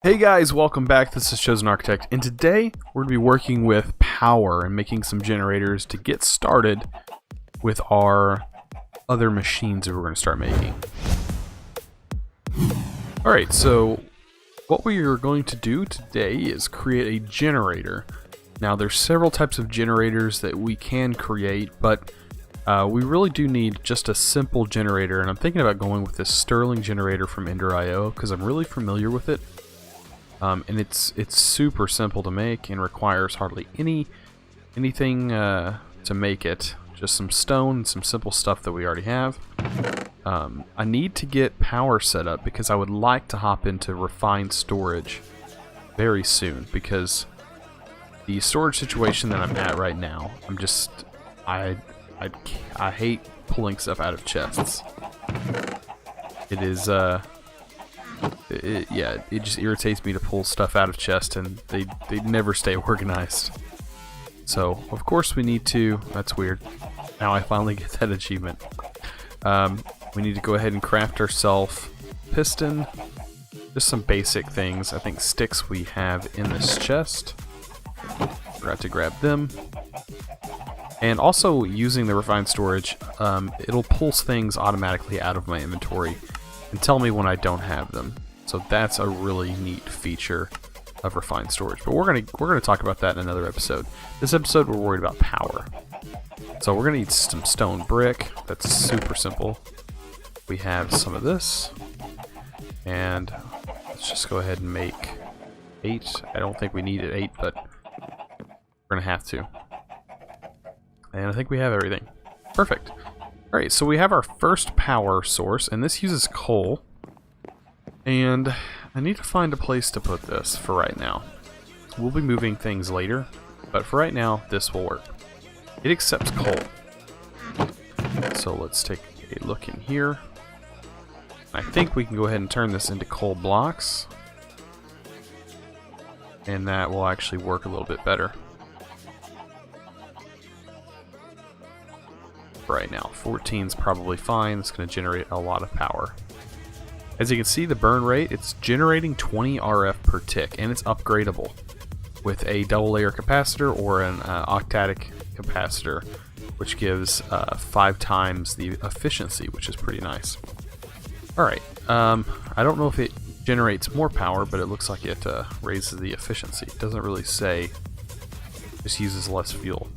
Hey guys, welcome back. This is ChosenArchitect, and today we're going to be working with power and making some generators to get started with our other machines that we're going to start making. Alright, so what we are going to do today is create a generator. Now there's several types of generators that we can create, but we really do need just a simple generator, and I'm thinking about going with this Stirling generator from EnderIO because I'm really familiar with it. And it's super simple to make and requires hardly anything to make it. Just some stone and some simple stuff that we already have. I need to get power set up because I would like to hop into refined storage very soon, because the storage situation that I'm at right now, I hate pulling stuff out of chests. It is it just irritates me to pull stuff out of chests, and they never stay organized. So of course we need to. That's weird. Now I finally get that achievement. We need to go ahead and craft ourselves piston. Just some basic things. I think sticks we have in this chest. Forgot to grab them. And also, using the refined storage, it'll pull things automatically out of my inventory and tell me when I don't have them. So that's a really neat feature of refined storage. But we're gonna talk about that in another episode. This episode we're worried about power. So we're gonna need some stone brick. That's super simple. We have some of this, and let's just go ahead and make 8. I don't think we needed 8, but we're gonna have to. And I think we have everything. Perfect. Alright, so we have our first power source, and this uses coal. And I need to find a place to put this for right now. We'll be moving things later, but for right now, this will work. It accepts coal. So let's take a look in here. I think we can go ahead and turn this into coal blocks. And that will actually work a little bit better. Right now, 14 is probably fine. It's going to generate a lot of power. As you can see, the burn rate, it's generating 20 RF per tick, and it's upgradable with a double layer capacitor or an octatic capacitor, which gives 5 times the efficiency, which is pretty nice. Alright, I don't know if it generates more power, but it looks like it raises the efficiency. It doesn't really say, just uses less fuel.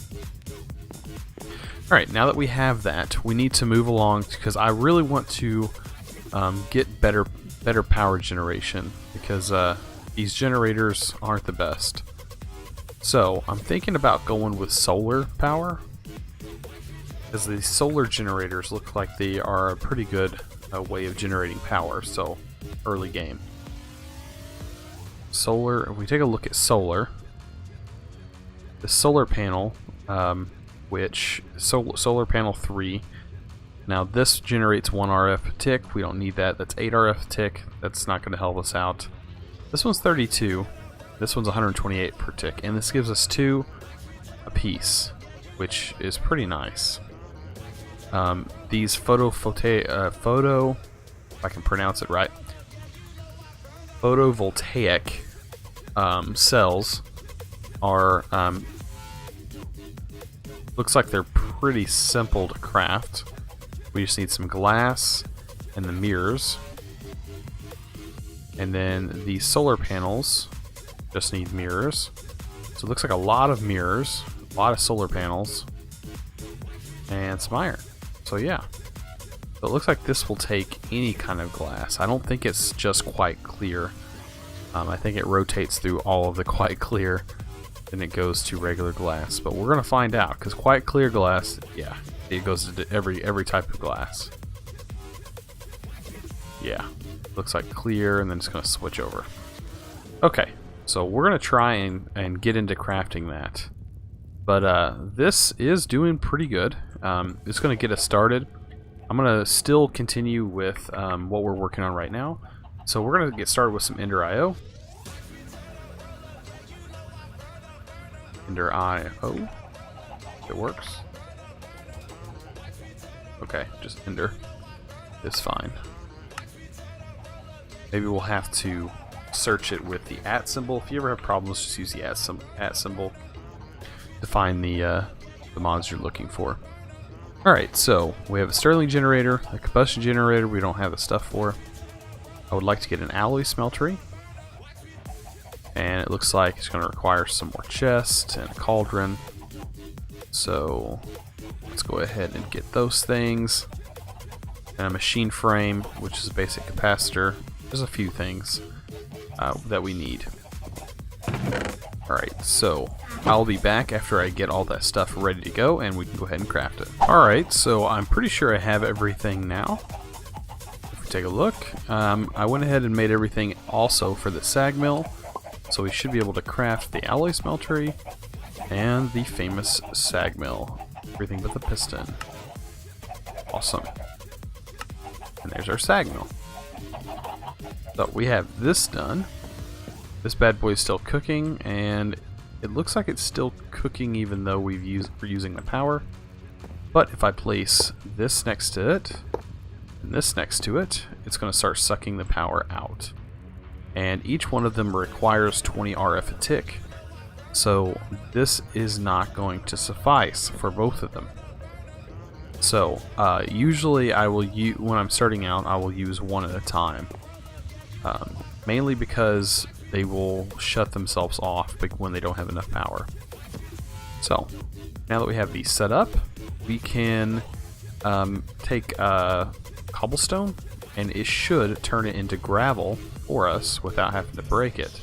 Alright, now that we have that, we need to move along because I really want to get better power generation, because these generators aren't the best. So I'm thinking about going with solar power, because the solar generators look like they are a pretty good way of generating power. So early game. Solar, if we take a look at solar, the solar panel, which solar panel 3. Now this generates 1 RF a tick. We don't need that. That's 8 RF a tick. That's not going to help us out. This one's 32. This one's 128 per tick, and this gives us 2 a piece, which is pretty nice. These if I can pronounce it right, photovoltaic cells are looks like they're pretty simple to craft. We just need some glass and the mirrors. And then the solar panels just need mirrors. So it looks like a lot of mirrors, a lot of solar panels, and some iron. So yeah. So it looks like this will take any kind of glass. I don't think it's just quite clear. I think it rotates through all of the quite clear, then it goes to regular glass. But we're gonna find out, because quite clear glass, yeah, it goes to every type of glass. Yeah, looks like clear, and then it's gonna switch over. Okay, so we're gonna try and get into crafting that. But this is doing pretty good. It's gonna get us started. I'm gonna still continue with what we're working on right now. So we're gonna get started with some EnderIO. EnderIO. It works. Okay, just Ender is fine. Maybe we'll have to search it with the @ symbol. If you ever have problems, just use the @ symbol to find the mods you're looking for. Alright, so we have a Stirling generator, a combustion generator we don't have the stuff for. I would like to get an alloy smeltery. And it looks like it's going to require some more chests and a cauldron. So let's go ahead and get those things. And a machine frame, which is a basic capacitor. There's a few things that we need. Alright, so I'll be back after I get all that stuff ready to go, and we can go ahead and craft it. Alright, so I'm pretty sure I have everything now. If we take a look, I went ahead and made everything also for the sag mill. So we should be able to craft the alloy smeltery and the famous sag mill. Everything but the piston. Awesome. And there's our sag mill. So we have this done. This bad boy is still cooking, and it looks like it's still cooking even though we're using the power. But if I place this next to it, and this next to it, it's going to start sucking the power out. And each one of them requires 20 RF a tick. So this is not going to suffice for both of them. So usually I will when I'm starting out, I will use one at a time. Mainly because they will shut themselves off when they don't have enough power. So now that we have these set up, we can take cobblestone, and it should turn it into gravel for us without having to break it,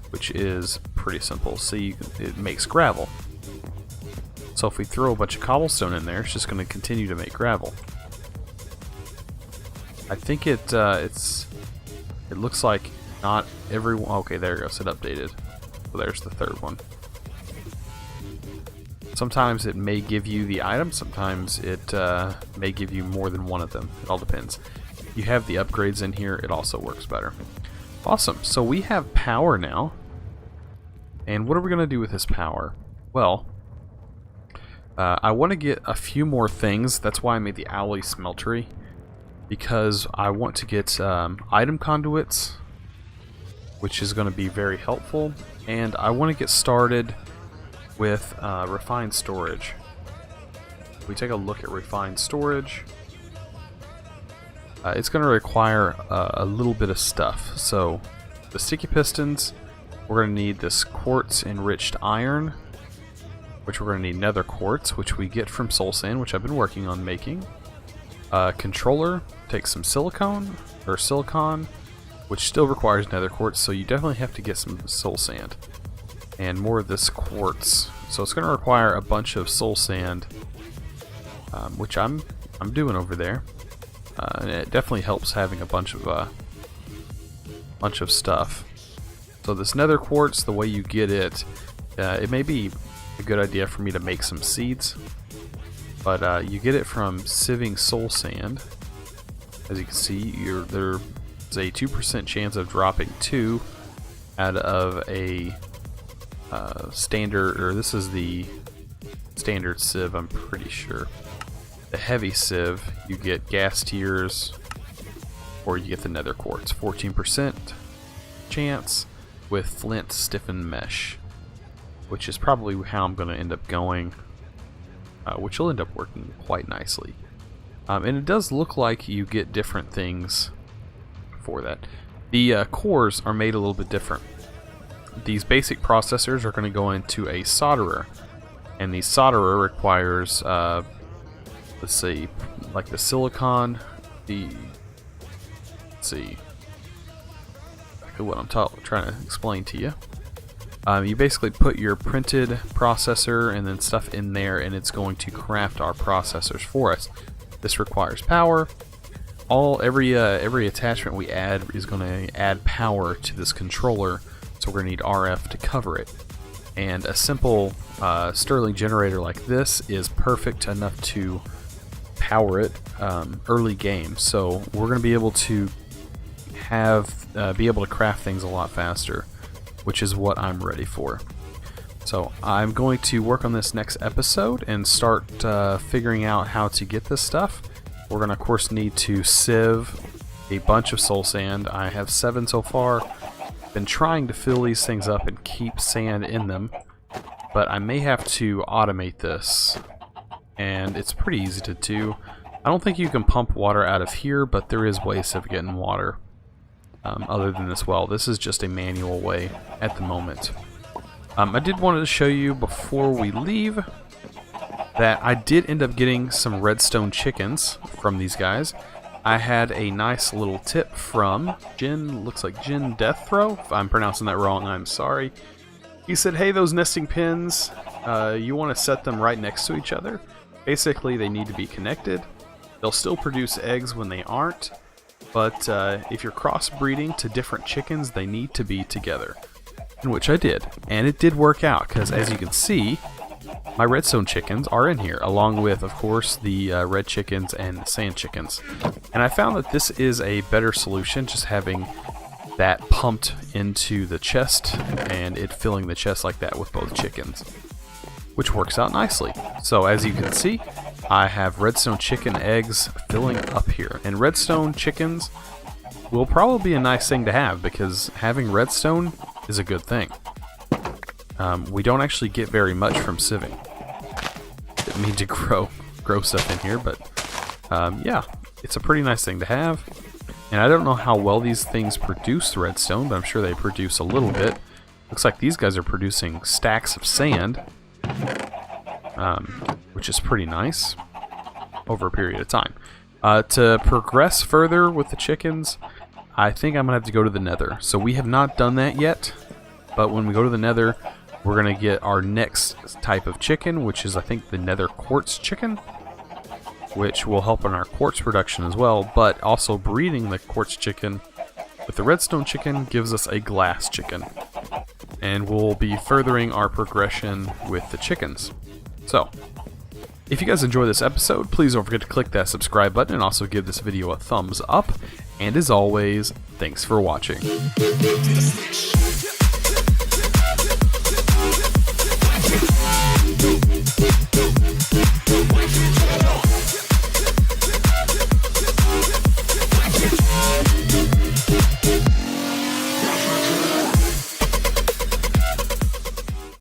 which is pretty simple. See, it makes gravel. So if we throw a bunch of cobblestone in there, it's just going to continue to make gravel. I think it looks like not everyone. Okay, there it goes. It updated. So there's the third one. Sometimes it may give you the item. Sometimes it may give you more than one of them. It all depends. You have the upgrades in here, it also works better. Awesome, so we have power now. And what are we going to do with this power? Well, I want to get a few more things. That's why I made the alloy smeltery. Because I want to get item conduits, which is going to be very helpful. And I want to get started with refined storage. If we take a look at refined storage, it's going to require a little bit of stuff. So the sticky pistons, we're going to need this quartz enriched iron, which we're going to need nether quartz, which we get from soul sand, which I've been working on making. Controller takes some silicon, which still requires nether quartz, so you definitely have to get some soul sand and more of this quartz. So it's going to require a bunch of soul sand, which I'm doing over there. And it definitely helps having a bunch of stuff. So this nether quartz, the way you get it, it may be a good idea for me to make some seeds, but you get it from sieving soul sand. As you can see, there's a 2% chance of dropping 2 out of a standard, or this is the standard sieve, I'm pretty sure. The heavy sieve, you get gas tiers, or you get the nether quartz. 14% chance with flint stiffened mesh, which is probably how I'm going to end up going, which will end up working quite nicely. And it does look like you get different things for that. The cores are made a little bit different. These basic processors are going to go into a solderer, and the solderer requires let's see, like the silicon, let's see, exactly what I'm trying to explain to you. You basically put your printed processor and then stuff in there, and it's going to craft our processors for us. This requires power. Every attachment we add is going to add power to this controller, so we're going to need RF to cover it. And a simple Stirling generator like this is perfect enough to power it early game. So we're going to be able to craft things a lot faster, which is what I'm ready for. So I'm going to work on this next episode and start figuring out how to get this stuff. We're going to, of course, need to sieve a bunch of soul sand. I have 7 so far. been trying to fill these things up and keep sand in them, but I may have to automate this, and it's pretty easy to do. I don't think you can pump water out of here, but there is ways of getting water other than this well. This is just a manual way at the moment. I did want to show you before we leave that I did end up getting some redstone chickens from these guys. I had a nice little tip from Jin, looks like Jin Deaththrow. If I'm pronouncing that wrong, I'm sorry. He said, hey, those nesting pins, you want to set them right next to each other. Basically, they need to be connected. They'll still produce eggs when they aren't, but if you're crossbreeding to different chickens, they need to be together. In which I did, and it did work out, because as you can see, my redstone chickens are in here, along with, of course, the red chickens and the sand chickens. And I found that this is a better solution, just having that pumped into the chest, and it filling the chest like that with both chickens, which works out nicely. So as you can see, I have redstone chicken eggs filling up here, and redstone chickens will probably be a nice thing to have, because having redstone is a good thing. We don't actually get very much from sieving. Didn't mean to grow stuff in here, but yeah, it's a pretty nice thing to have. And I don't know how well these things produce redstone, but I'm sure they produce a little bit. Looks like these guys are producing stacks of sand, which is pretty nice over a period of time. To progress further with the chickens, I think I'm going to have to go to the nether. So we have not done that yet, but when we go to the nether, we're going to get our next type of chicken, which is, I think, the nether quartz chicken, which will help in our quartz production as well, but also breeding the quartz chicken with the redstone chicken gives us a glass chicken. And we'll be furthering our progression with the chickens. So, if you guys enjoy this episode, please don't forget to click that subscribe button and also give this video a thumbs up. And as always, thanks for watching.